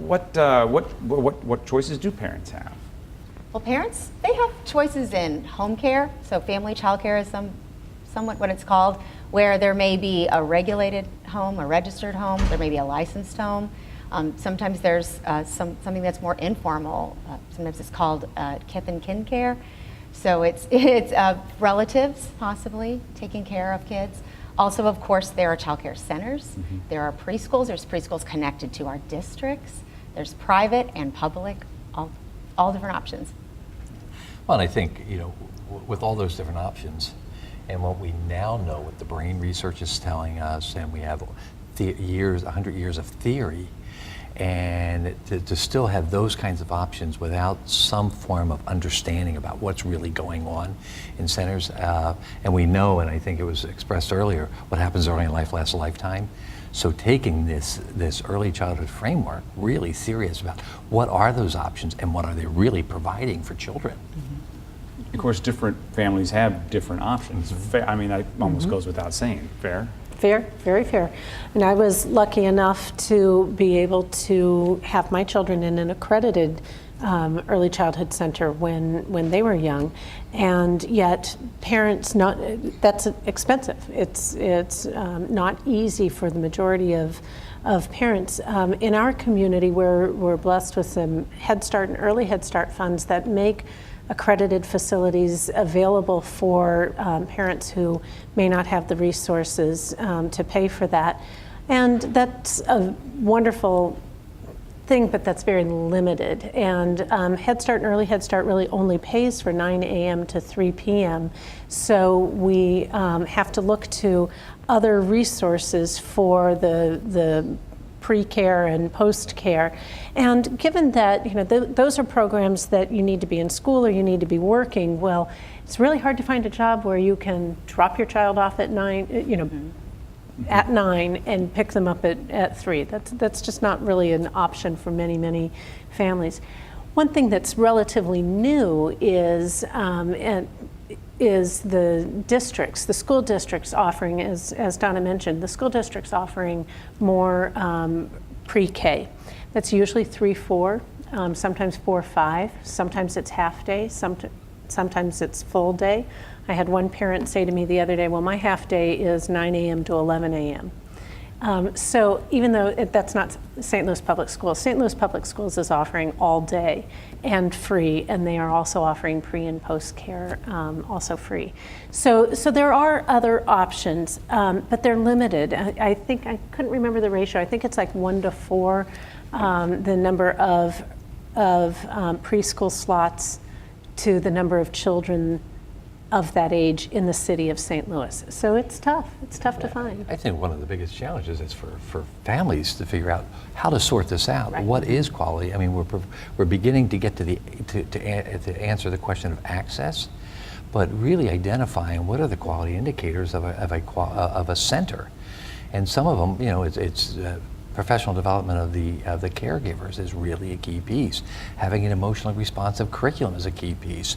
what choices do parents have? Well, parents, they have choices in home care, so family child care is somewhat what it's called, where there may be a regulated home, a registered home, there may be a licensed home. Sometimes there's something that's more informal. Sometimes it's called kith and kin care. So it's relatives possibly taking care of kids. Also, of course, there are child care centers. There are preschools. There's preschools connected to our districts. There's private and public, all different options. Well, and I think, with all those different options and what we now know, what the brain research is telling us, and we have 100 years of theory, and to still have those kinds of options without some form of understanding about what's really going on in centers. And we know, and I think it was expressed earlier, what happens early in life lasts a lifetime. So taking this early childhood framework really serious about what are those options and what are they really providing for children. Of course, different families have different options. I mean, that almost goes without saying. Fair? Fair, very fair. And I was lucky enough to be able to have my children in an accredited early childhood center when they were young, and yet parents that's expensive. It's not easy for the majority of parents. In our community, we're blessed with some Head Start and early Head Start funds that make accredited facilities available for parents who may not have the resources to pay for that. And that's a wonderful thing, but that's very limited. And Head Start and early Head Start really only pays for 9 a.m. to 3 p.m. So we have to look to other resources for the pre-care and post-care. And given that those are programs that you need to be in school or you need to be working, well, it's really hard to find a job where you can drop your child off at 9, at 9 and pick them up at 3. That's just not really an option for many families. One thing that's relatively new is the school districts offering, as Donna mentioned, the school districts offering more pre-K. That's usually 3-4, sometimes 4-5, sometimes it's half day, sometimes it's full day. I had one parent say to me the other day, well, my half day is 9 a.m. to 11 a.m. So even though that's not St. Louis Public Schools, St. Louis Public Schools is offering all day and free, and they are also offering pre and post care also free. So there are other options, but they're limited. I think, I couldn't remember the ratio, I think it's like 1 to 4, the number of preschool slots to the number of children of that age in the city of St. Louis. So it's tough to find. I think one of the biggest challenges is for families to figure out how to sort this out. Right. What is quality? I mean, we're beginning to get to answer the question of access, but really identifying what are the quality indicators of a center. And some of them, it's professional development of the caregivers is really a key piece. Having an emotionally responsive curriculum is a key piece.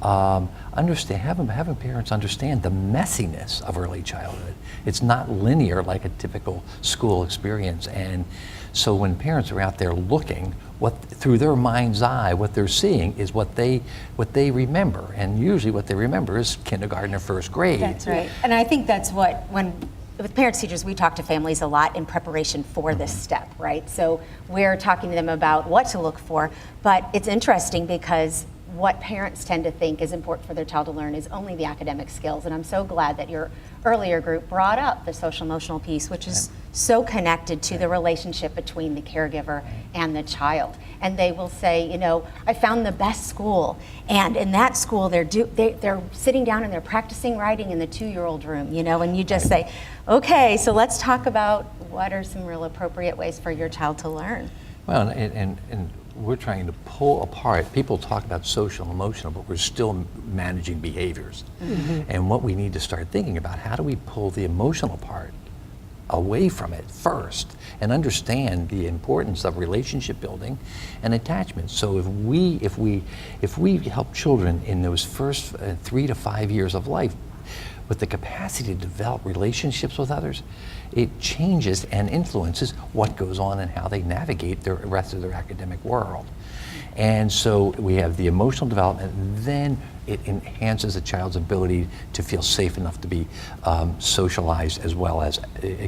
Having parents understand the messiness of early childhood. It's not linear like a typical school experience, and so when parents are out there looking, through their mind's eye, what they're seeing is what they remember, and usually what they remember is kindergarten or first grade. That's right, and I think that's with parents, teachers, we talk to families a lot in preparation for this step, right? So we're talking to them about what to look for, but it's interesting because what parents tend to think is important for their child to learn is only the academic skills. And I'm so glad that your earlier group brought up the social emotional piece, which is so connected to the relationship between the caregiver and the child. And they will say, I found the best school. And in that school, they're sitting down and they're practicing writing in the 2-year-old room, and you just say, okay, so let's talk about what are some real appropriate ways for your child to learn. Well, and we're trying to pull apart. People talk about social and emotional, but we're still managing behaviors. Mm-hmm. And what we need to start thinking about, how do we pull the emotional part away from it first and understand the importance of relationship building and attachment. So if we help children in those first 3 to 5 years of life with the capacity to develop relationships with others, it changes and influences what goes on and how they navigate the rest of their academic world. And so we have the emotional development, and then it enhances a child's ability to feel safe enough to be socialized, as well as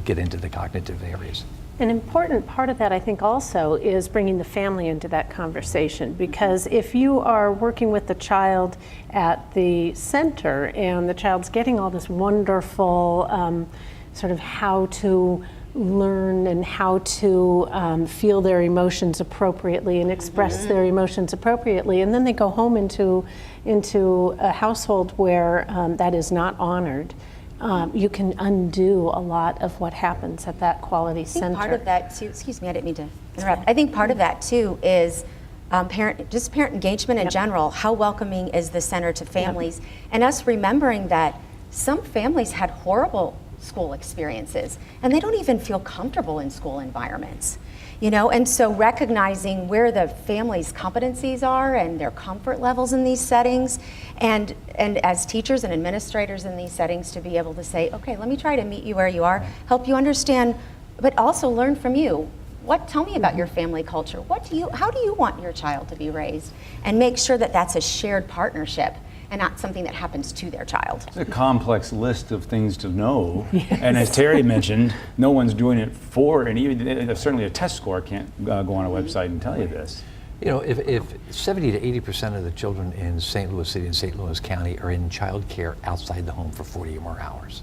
get into the cognitive areas. An important part of that, I think, also is bringing the family into that conversation, because if you are working with the child at the center and the child's getting all this wonderful sort of how to learn and how to feel their emotions appropriately and express their emotions appropriately, and then they go home into a household where that is not honored, you can undo a lot of what happens at that quality I think center. part of that too, excuse me, I didn't mean to interrupt. I think part of that too is parent engagement in general. How welcoming is the center to families? And us remembering that some families had horrible school experiences and they don't even feel comfortable in school environments. And so recognizing where the family's competencies are and their comfort levels in these settings, and as teachers and administrators in these settings to be able to say, okay, let me try to meet you where you are, help you understand, but also learn from you. Tell me about your family culture. How do you want your child to be raised? And make sure that that's a shared partnership and not something that happens to their child. It's a complex list of things to know. Yes. And as Terry mentioned, no one's doing it for, and even certainly a test score can't go on a website and tell you this. If 70 to 80% of the children in St. Louis City and St. Louis County are in child care outside the home for 40 or more hours,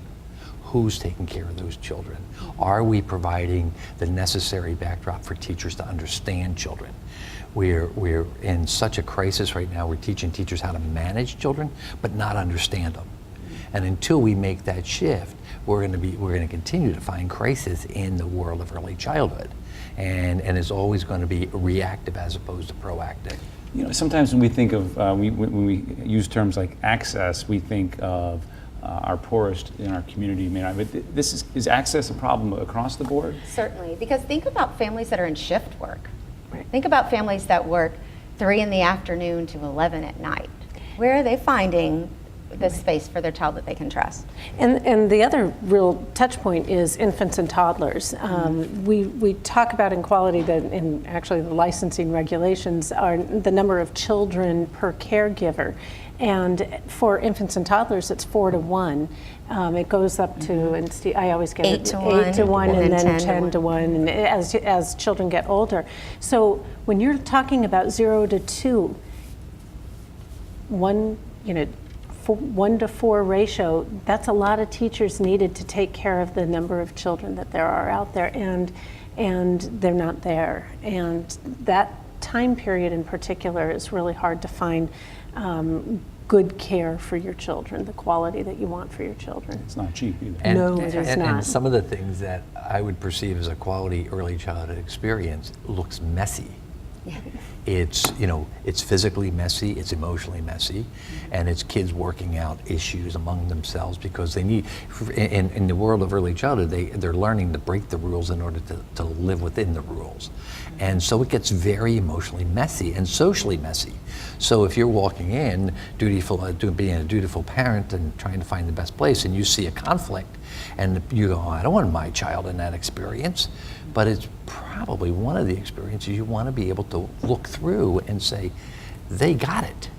who's taking care of those children? Are we providing the necessary backdrop for teachers to understand children? We're in such a crisis right now. We're teaching teachers how to manage children, but not understand them. And until we make that shift, we're going to continue to find crisis in the world of early childhood, and it's always going to be reactive as opposed to proactive. Sometimes when we think of when we use terms like access, we think of our poorest in our community. But is access a problem across the board? Certainly, because think about families that are in shift work. Think about families that work 3 in the afternoon to 11 at night. Where are they finding the space for their child that they can trust? And the other real touch point is infants and toddlers. We talk about in quality that in actually the licensing regulations are the number of children per caregiver. And for infants and toddlers, it's 4 to 1. It goes up to, and I always get 8 to 1, 8 to 1, and then 10 10 to 1, and as children get older. So when you're talking about 0 to 2, 1 to 4 ratio, that's a lot of teachers needed to take care of the number of children that there are out there, and they're not there. And that time period in particular is really hard to find good care for your children, the quality that you want for your children. It's not cheap either. No, it is not. And some of the things that I would perceive as a quality early childhood experience looks messy. Yeah. It's physically messy, it's emotionally messy, and it's kids working out issues among themselves because they need, in the world of early childhood, they're learning to break the rules in order to live within the rules. And so it gets very emotionally messy and socially messy. So if you're walking in, being a dutiful parent and trying to find the best place, and you see a conflict, and you go, I don't want my child in that experience, but it's probably one of the experiences you want to be able to look through and say, they got it.